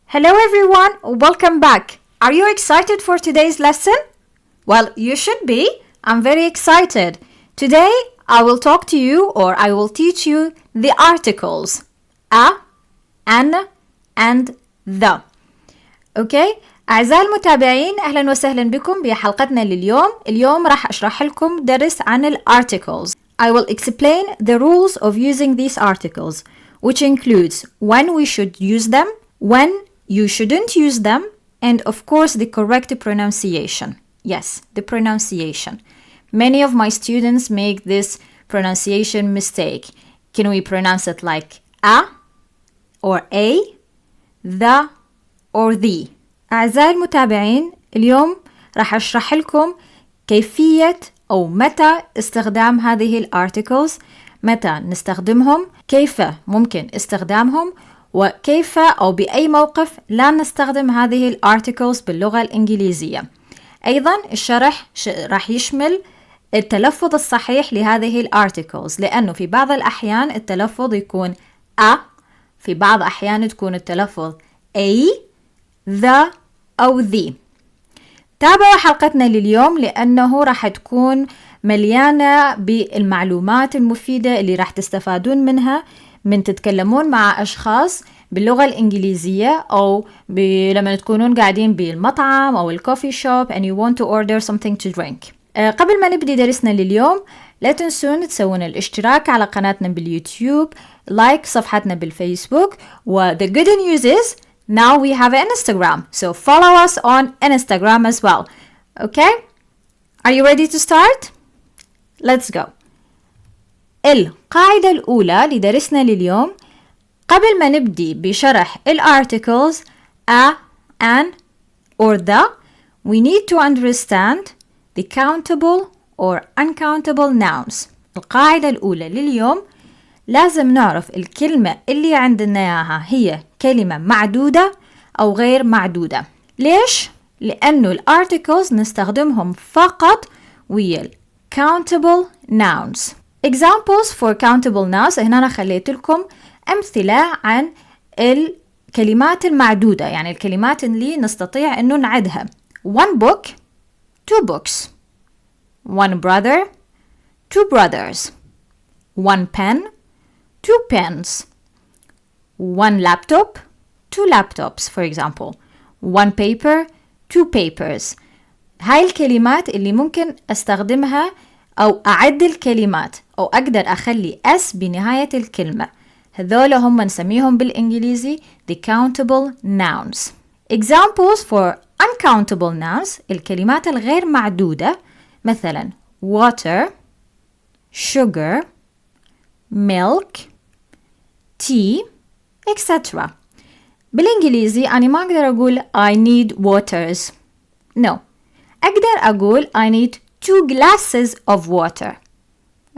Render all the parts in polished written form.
Hello everyone, welcome back. Are you excited for today's lesson? Well, you should be. I'm very excited. Today, I will talk to you or I will teach you the articles a, an, and the. Okay? أعزائي المتابعين أهلا وسهلا بكم بحلقتنا لليوم. اليوم راح أشرح لكم درس عن ال articles. I will explain the rules of using these articles, which includes when we should use them, when you shouldn't use them, and of course the correct pronunciation. Yes, the pronunciation. Many of my students make this pronunciation mistake. Can we pronounce it like a or a, the or the? أعزائي المتابعين اليوم راح أشرح لكم كيفية أو متى استخدام هذه الارتكلز، متى نستخدمهم، كيف ممكن استخدامهم، وكيف أو بأي موقف لا نستخدم هذه الارتكلز باللغة الإنجليزية. أيضا الشرح راح يشمل التلفظ الصحيح لهذه الارتكلز، لأنه في بعض الأحيان التلفظ يكون a، في بعض الأحيان تكون التلفظ a، the أو the. تابعوا حلقتنا لليوم لأنه راح تكون مليانة بالمعلومات المفيدة اللي راح تستفادون منها من تتكلمون مع أشخاص باللغة الإنجليزية أو لما تكونون قاعدين بالمطعم أو الكوفي شوب and you want to order something to drink. قبل ما نبدي درسنا لليوم لا تنسون تسوون الاشتراك على قناتنا باليوتيوب، لايك صفحتنا بالفيسبوك، و the good news is now we have an Instagram, so follow us on Instagram as well. Okay? Are you ready to start? Let's go. القاعدة الأولى لدرسنا لليوم قبل ما نبدي بشرح الارticles a, an or the, we need to understand the countable or uncountable nouns. القاعدة الأولى لليوم لازم نعرف الكلمة اللي عندنا إياها هي كلمة معدودة أو غير معدودة. ليش؟ لأنه الارticles نستخدمهم فقط ويا countable nouns. Examples for countable nouns، هنا أنا خليت لكم أمثلة عن الكلمات المعدودة، يعني الكلمات اللي نستطيع أنه نعدها. One book, two books. One brother, two brothers. One pen, two pens. One laptop, two laptops for example. One paper, two papers. هاي الكلمات اللي ممكن أستخدمها أو أعد الكلمات أو أقدر أخلي S بنهاية الكلمة. هذول هم نسميهم بالإنجليزي the countable nouns. Examples for uncountable nouns، الكلمات الغير معدودة، مثلا water, sugar, milk, tea, etc. بالإنجليزي أنا ما أقدر أقول I need waters. No. أقدر أقول I need 2 glasses of water.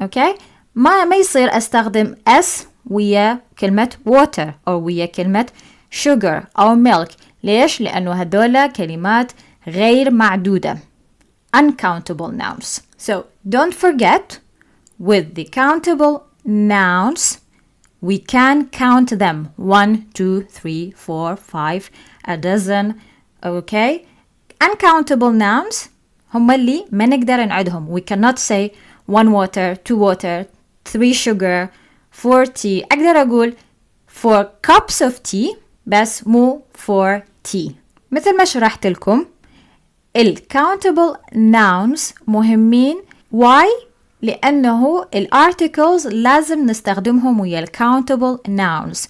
Okay? ما يصير أستخدم S ويا كلمة water أو ويا كلمة sugar أو milk. ليش؟ لأنه هذولا كلمات غير معدودة. Uncountable nouns. So don't forget, with the countable nouns we can count them 1, 2, 3, 4, 5, a dozen. Okay? Uncountable nouns هم اللي ما نقدر نعدهم. We cannot say 1 water, 2 water, 3 sugar, 4 tea. أقدر أقول 4 cups of tea بس مو 4 tea. مثل ما شرحت لكم countable nouns مهمين. Why؟ لأنه articles لازم نستخدمهم ويا countable nouns.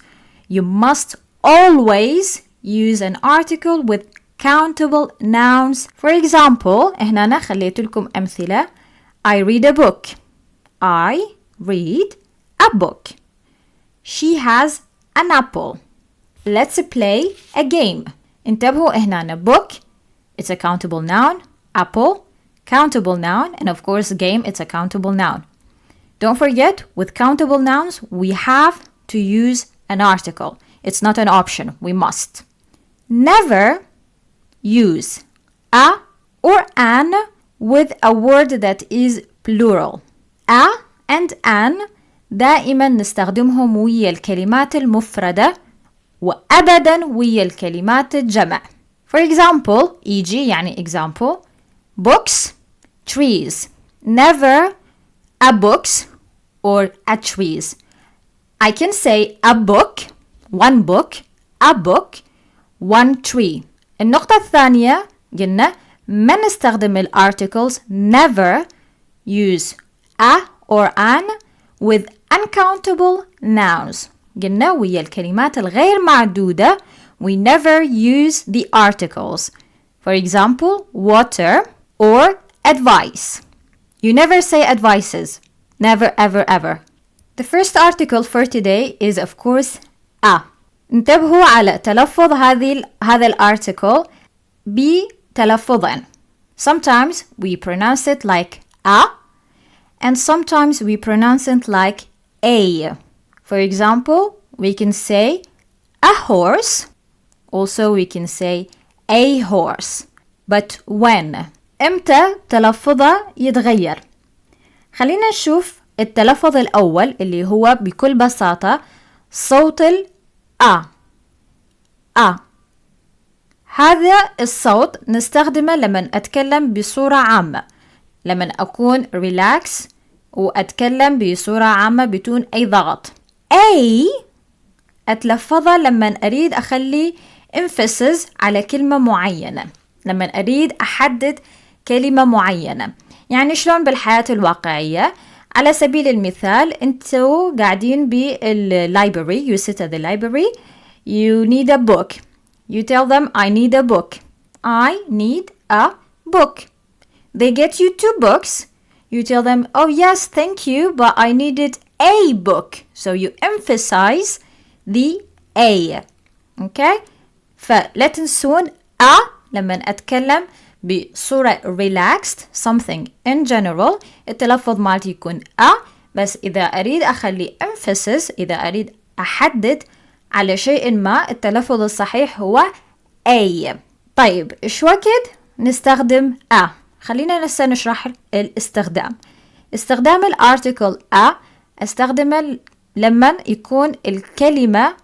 You must always use an article with countable nouns. For example هنا أنا خليت لكم أمثلة. I read a book. I read a book. She has an apple. Let's play a game. انتبهوا هنا book it's a countable noun, apple countable noun, and of course game it's a countable noun. Don't forget, with countable nouns we have to use an article. It's not an option, we must. Never use a or an with a word that is plural. A and an دائما نستخدمهم ويا الكلمات المفردة وأبدا ويا الكلمات الجمع. For example, e.g. يعني example, books, trees. Never a books or a trees. I can say a book, one book, a book, one tree. النقطة الثانية قلنا ما نستخدم ال articles, never use a or an with uncountable nouns. قلنا ويا الكلمات الغير معدودة we never use the articles. For example, water or advice. You never say advices. Never, ever, ever. The first article for today is of course a. انتبهوا على تلفظ هذا الارتيكل بتلفظين. Sometimes we pronounce it like a and sometimes we pronounce it like a. For example, we can say a horse. Also we can say a horse. But when? امتى تلفظه يتغير؟ خلينا نشوف التلفظ الأول اللي هو بكل بساطة صوت ال A. هذا الصوت نستخدمه لما أتكلم بصورة عامة، لما أكون ريلاكس وأتكلم بصورة عامة بدون أي ضغط. A أتلفظها لما أريد أخلي emphasis على كلمة معينة، لما أريد أحدد كلمة معينة. يعني شلون بالحياة الواقعية؟ على سبيل المثال انتوا قاعدين باللايبرري, you sit at the library, you need a book, you tell them I need a book, I need a book. They get you 2 books, you tell them oh yes thank you but I needed a book, so you emphasize the a. okay, فلا تنسون لما أتكلم بصورة relaxed something in general التلفظ مالتي يكون بس إذا أريد أخلي emphasis، إذا أريد أحدد على شيء ما التلفظ الصحيح هو a. طيب إيش وقت نستخدم خلينا نسا نشرح الاستخدام. استخدام الارتيكل استخدمه لما يكون الكلمة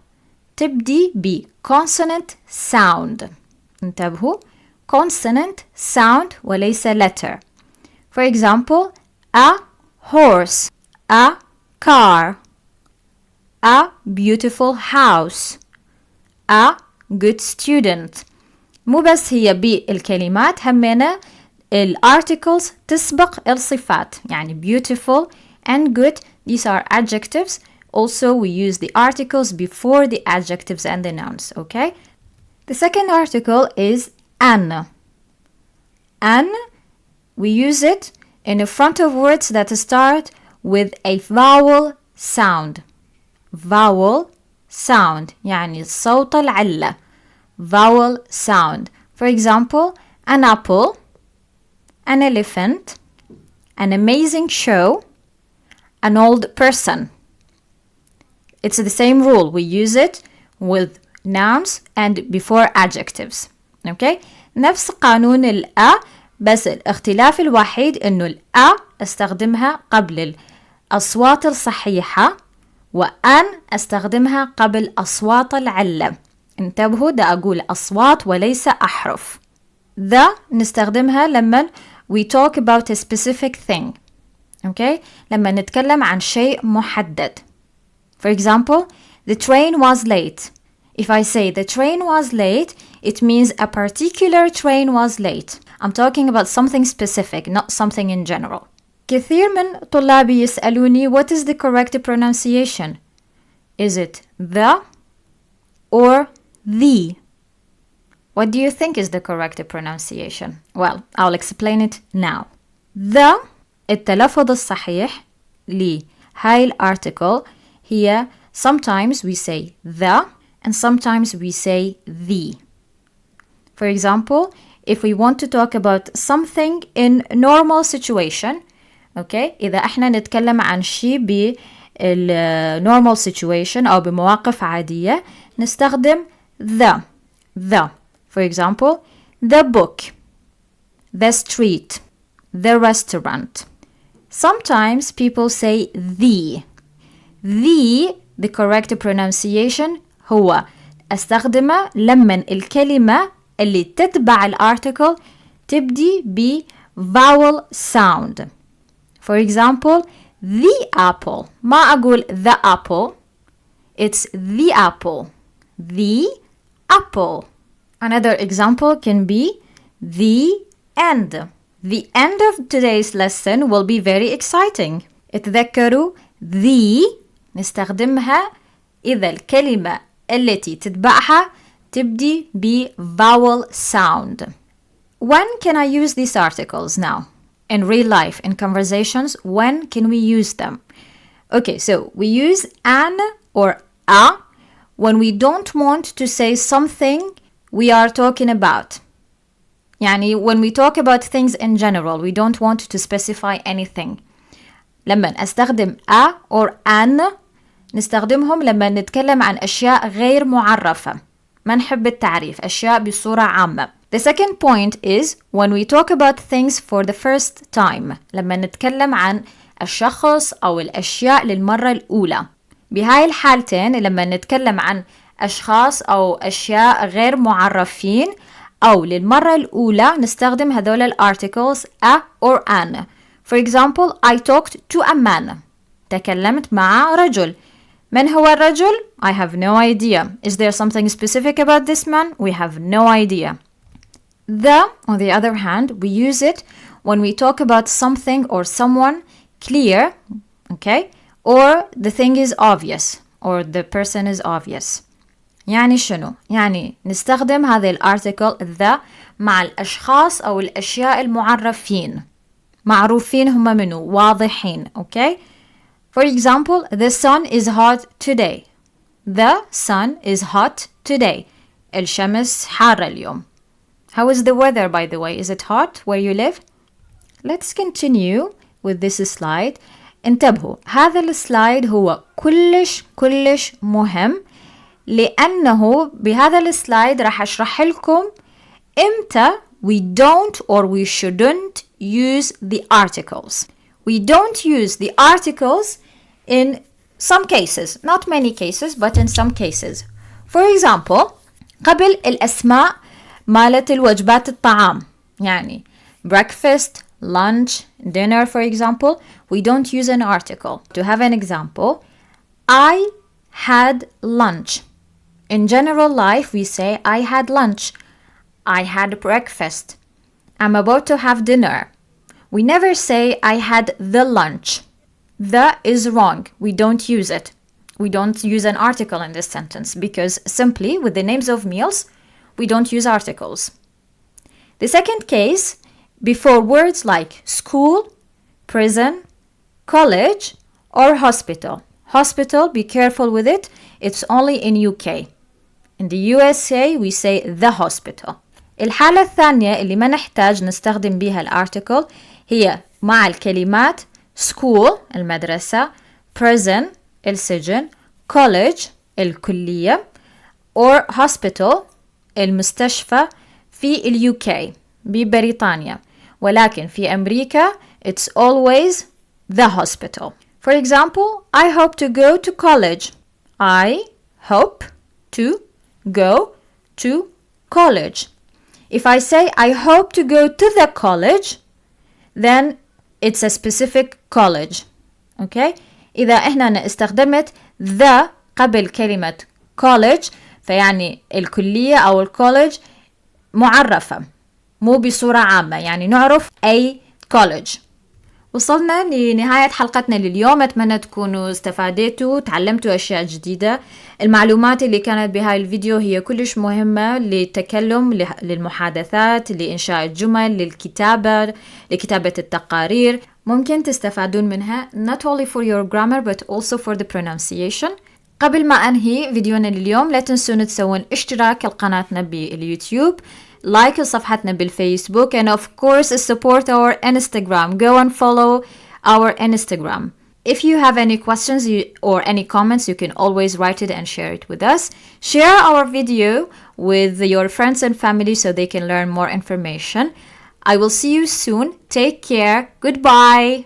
تبدي ب consonant sound. انتبهوا consonant sound وليس letter. For example, a horse, a car, a beautiful house, a good student. مو بس هي بالكلمات، همينة الارticles تسبق الصفات، يعني beautiful and good, these are adjectives. Also we use the articles before the adjectives and the nouns, okay? The second article is an. An, we use it in the front of words that start with a vowel sound. Vowel sound, يعني الصوت العلة. Vowel sound. For example, an apple, an elephant, an amazing show, an old person. It's the same rule. We use it with nouns and before adjectives. Okay? نفس قانون الأ، بس الاختلاف الوحيد إنه الأ استخدمها قبل الأصوات الصحيحة وأن استخدمها قبل أصوات العلة. انتبهوا، ده أقول أصوات وليس أحرف. the نستخدمها لما we talk about a specific thing. Okay? لما نتكلم عن شيء محدد. For example, the train was late. If I say the train was late, it means a particular train was late. I'm talking about something specific, not something in general. كثير من طلابي يسألوني what is the correct pronunciation? Is it the or the? What do you think is the correct pronunciation? Well, I'll explain it now. The التلفظ الصحيح لهاي الارتيكل هي sometimes we say the and sometimes we say the. For example, if we want to talk about something in normal situation, okay, إذا احنا نتكلم عن شيء normal situation أو بمواقف عادية نستخدم the. For example, the book, the street, the restaurant. Sometimes people say the correct pronunciation هو أستخدمه لما الكلمة اللي تتبع الارتكل تبدي ب vowel sound. For example, the apple. ما أقول the apple. It's the apple. The apple. Another example can be the end. The end of today's lesson will be very exciting. اتذكروا the نستخدمها إذا الكلمة التي تتبعها تبدي ب vowel sound. When can I use these articles now? In real life, in conversations, when can we use them? Okay, so we use an or a when we don't want to say something we are talking about. يعني when we talk about things in general, we don't want to specify anything. لما أستخدم a or an نستخدمهم لما نتكلم عن أشياء غير معرفة. ما نحب التعريف، أشياء بصورة عامة. The second point is when we talk about things for the first time. لما نتكلم عن الشخص أو الأشياء للمرة الأولى. بهاي الحالتين لما نتكلم عن أشخاص أو أشياء غير معرفين أو للمرة الأولى نستخدم هذول الارticles a or an. For example, I talked to a man. تكلمت مع رجل. من هو الرجل? I have no idea. Is there something specific about this man? We have no idea. The, on the other hand, we use it when we talk about something or someone clear, okay? Or the thing is obvious, or the person is obvious. يعني شنو؟ يعني نستخدم هذه الارتكل the مع الأشخاص أو الأشياء المعرفين. معروفين هم منو؟ واضحين، okay? For example, the sun is hot today. The sun is hot today. الشمس حارة اليوم. How is the weather, by the way? Is it hot where you live? Let's continue with this slide. انتبهوا، هذا السلايد هو كلش مهم لأنه بهذا السلايد راح أشرح لكم إمتى we don't or we shouldn't use the articles. We don't use the articles in some cases, not many cases, but in some cases. For example, قبل الأسماء مالت الوجبات الطعام، يعني breakfast, lunch, dinner, for example, we don't use an article. To have an example, I had lunch. In general life, we say I had lunch. I had breakfast. I'm about to have dinner. We never say I had the lunch. The is wrong. We don't use it. We don't use an article in this sentence because simply with the names of meals, we don't use articles. The second case, before words like school, prison, college, or hospital. Hospital, be careful with it. It's only in UK. In the USA, we say the hospital. الحالة الثانية اللي ما نحتاج نستخدم بها الارتكل هي مع الكلمات school المدرسة, prison السجن, college الكلية, or hospital المستشفى في UK ببريطانيا. ولكن في أمريكا it's always the hospital. For example, I hope to go to college. I hope to go to college. If I say I hope to go to the college, then it's a specific college. Okay? إذا إحنا استخدمت the قبل كلمة college فيعني الكلية أو الكوليج معرفة مو بصورة عامة، يعني نعرف أي college. وصلنا لنهاية حلقتنا لليوم. أتمنى تكونوا استفادتوا تعلمتوا أشياء جديدة. المعلومات اللي كانت بهاي الفيديو هي كلش مهمة للتكلم، للمحادثات، لإنشاء الجمل، للكتابة، لكتابة التقارير. ممكن تستفادون منها not only for your grammar but also for the pronunciation. قبل ما أنهي فيديونا لليوم لا تنسون تسوون اشتراك لقناتنا باليوتيوب، like صفحتنا بالفيسبوك, and of course support our Instagram. Go and follow our Instagram. If you have any questions or any comments, you can always write it and share it with us. Share our video with your friends and family so they can learn more information. I will see you soon. Take care. Goodbye.